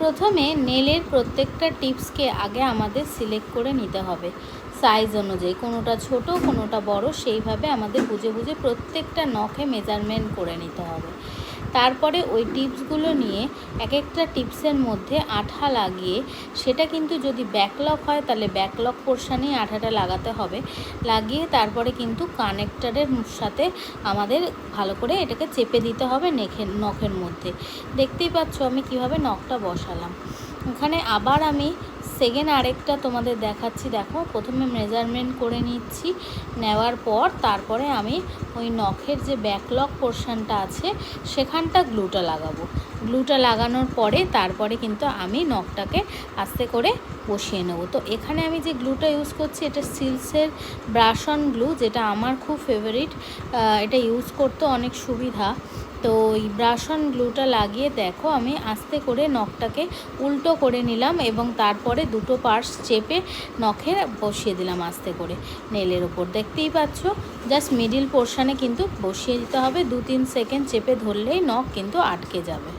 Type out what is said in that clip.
প্রথমে নেলের প্রত্যেকটা টিপসকে আগে আমাদের সিলেক্ট করে নিতে হবে সাইজ অনুযায়ী, কোনোটা ছোট কোনোটা বড়, সেইভাবে আমাদের বুঝে বুঝে প্রত্যেকটা নখে মেজারমেন্ট করে নিতে হবে। তারপরে ওই টিপসগুলো নিয়ে এক একটা টিপসের মধ্যে আঠা লাগিয়ে, সেটা কিন্তু যদি ব্যাকলক হয় তাহলে ব্যাকলক পোর্শানেই আঠাটা লাগাতে হবে, লাগিয়ে তারপরে কিন্তু কানেক্টারের সাথে আমাদের ভালো করে এটাকে চেপে দিতে হবে নখের মধ্যে। দেখতেই পাচ্ছ আমি কিভাবে নখটা বসালাম। ওখানে আবার আমি সেকেন্ড আরেকটা তোমাদের দেখাচ্ছি। দেখো, প্রথমে মেজারমেন্ট করে নিচ্ছি, নেওয়ার পর তারপরে আমি ওই নখের যে ব্যাকলক পোর্শনটা আছে সেখানটা গ্লুটা লাগাবো। গ্লুটা লাগানোর পরে তারপরে কিন্তু আমি নখটাকে আস্তে করে বসিয়ে নেব। তো এখানে আমি যে গ্লুটা ইউজ করছি এটা সিলসের ব্রাশ অন গ্লু, যেটা আমার খুব ফেভারিট। এটা ইউজ করতে অনেক সুবিধা। তো এই ব্রাশ অন গ্লুটা লাগিয়ে দেখো আমি আস্তে করে নখটাকে উল্টো করে নিলাম এবং তারপরে দুটো পার্টস চেপে নখে বসিয়ে দিলাম আস্তে করে নেলের ওপর। দেখতেই পাচ্ছ, জাস্ট মিডিল পোর্শানে কিন্তু বসিয়ে দিতে হবে। 2-3 সেকেন্ড চেপে ধরলেই নখ কিন্তু আটকে যাবে।